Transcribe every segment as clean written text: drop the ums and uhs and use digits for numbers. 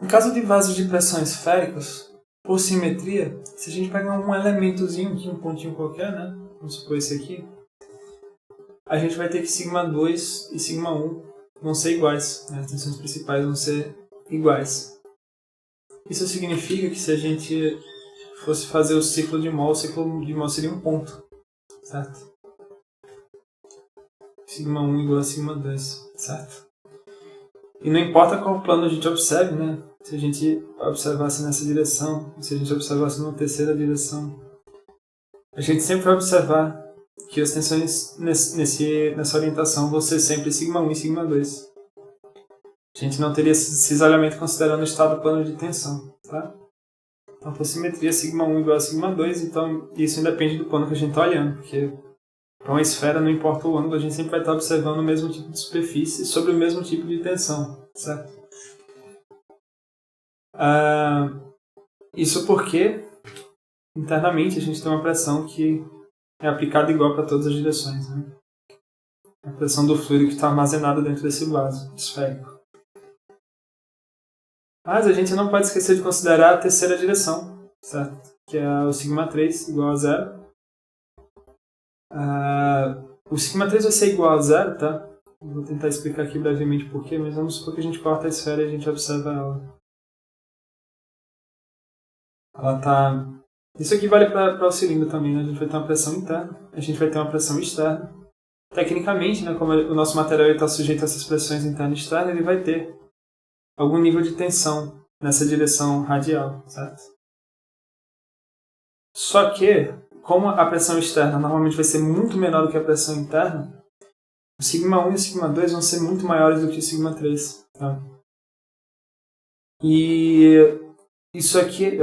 No caso de vasos de pressão esféricos, por simetria, se a gente pegar um elementozinho aqui, um pontinho qualquer, né? Vamos supor esse aqui, a gente vai ter que σ2 e σ1 vão ser iguais, né? As tensões principais vão ser iguais. Isso significa que se a gente fosse fazer o ciclo de mol seria um ponto, certo? σ1 igual a σ2, certo? E não importa qual plano a gente observe, né? Se a gente observasse nessa direção, se a gente observasse numa terceira direção, a gente sempre vai observar que as tensões nessa orientação vão ser sempre σ1 e σ2. A gente não teria esse cisalhamento considerando o estado plano de tensão, tá? Então, por simetria, σ1 igual a σ2, então isso independe do plano que a gente está olhando, porque para uma esfera, não importa o ângulo, a gente sempre vai estar observando o mesmo tipo de superfície sobre o mesmo tipo de tensão, certo? Isso porque, internamente, a gente tem uma pressão que é aplicada igual para todas as direções, né? A pressão do fluido que está armazenado dentro desse vaso esférico. Mas a gente não pode esquecer de considerar a terceira direção, certo? Que é o σ3 igual a zero. O σ3 vai ser igual a zero, tá? Vou tentar explicar aqui brevemente porquê, mas vamos supor que a gente corta a esfera e a gente observa ela. Ela tá... Isso aqui vale para o cilindro também, né? A gente vai ter uma pressão interna, a gente vai ter uma pressão externa. Tecnicamente, né, como o nosso material está sujeito a essas pressões interna e externa, ele vai ter algum nível de tensão nessa direção radial, certo? Só que, como a pressão externa normalmente vai ser muito menor do que a pressão interna, o σ1 e o σ2 vão ser muito maiores do que o σ3. Tá? E isso aqui,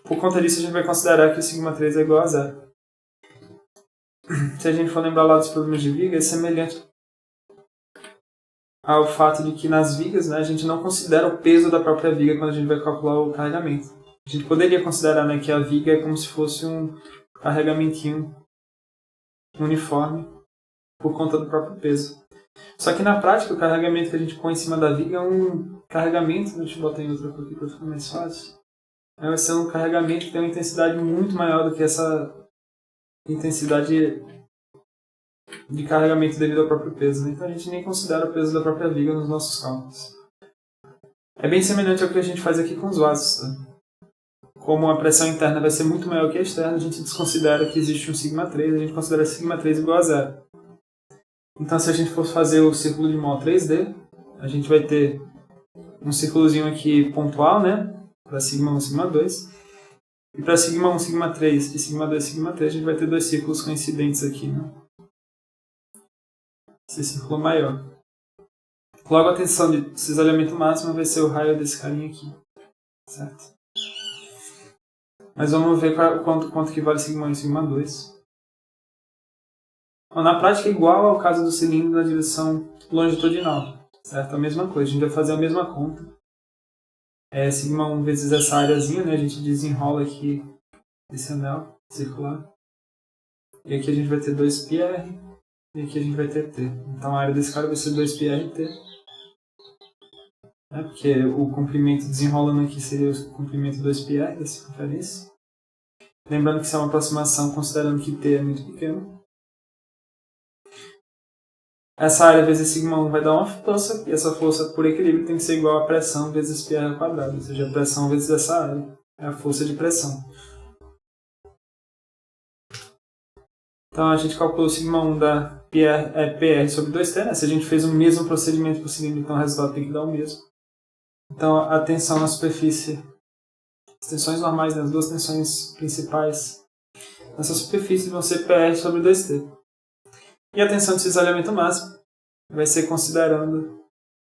por conta disso, a gente vai considerar que o σ3 é igual a zero. Se a gente for lembrar lá dos problemas de viga, é semelhante ao fato de que nas vigas, né, a gente não considera o peso da própria viga quando a gente vai calcular o carregamento. A gente poderia considerar, né, que a viga é como se fosse um carregamentinho uniforme por conta do próprio peso. Só que na prática, o carregamento que a gente põe em cima da viga é um carregamento, deixa eu botar em outra cor aqui para ficar mais fácil, vai ser um carregamento que tem uma intensidade muito maior do que essa intensidade de carregamento devido ao próprio peso. Né? Então a gente nem considera o peso da própria viga nos nossos cálculos. É bem semelhante ao que a gente faz aqui com os vasos. Tá? Como a pressão interna vai ser muito maior que a externa, a gente desconsidera que existe um σ3, a gente considera σ3 igual a zero. Então, se a gente for fazer o círculo de mol 3D, a gente vai ter um círculozinho aqui pontual, né? Para σ1, σ2. E para σ1, σ3 e σ2, σ3, a gente vai ter dois círculos coincidentes aqui, né? Esse círculo maior. Logo, a tensão de cisalhamento máximo vai ser o raio desse carinha aqui. Certo? Mas vamos ver quanto que vale σ1 e σ2. Na prática é igual ao caso do cilindro na direção longitudinal, certo? A mesma coisa, a gente vai fazer a mesma conta. σ1 vezes essa areazinha, né? A gente desenrola aqui esse anel circular. E aqui a gente vai ter 2πr e aqui a gente vai ter t. Então a área desse cara vai ser 2πrt. Né? Porque o comprimento desenrolando aqui seria o comprimento 2πr da circunferência. Lembrando que isso é uma aproximação considerando que t é muito pequeno. Essa área vezes σ1 vai dar uma força, e essa força por equilíbrio tem que ser igual a pressão vezes πr ao quadrado, ou seja, a pressão vezes essa área, é a força de pressão. Então a gente calculou σ1 da PR sobre 2T, né? Se a gente fez o mesmo procedimento para o cilindro, então o resultado tem que dar o mesmo. Então a tensão na superfície, as tensões normais, né? As duas tensões principais nessa superfície vão ser PR sobre 2T. E a tensão de cisalhamento máximo vai ser considerando,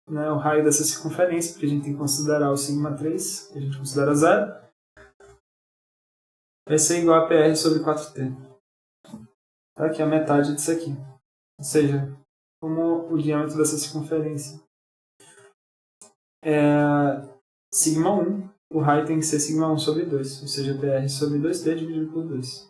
né, o raio dessa circunferência, porque a gente tem que considerar o σ3, que a gente considera zero, vai ser igual a PR sobre 4T. Tá? Que é a metade disso aqui. Ou seja, como o diâmetro dessa circunferência é σ1, o raio tem que ser σ1 sobre 2, ou seja, PR sobre 2T dividido por 2.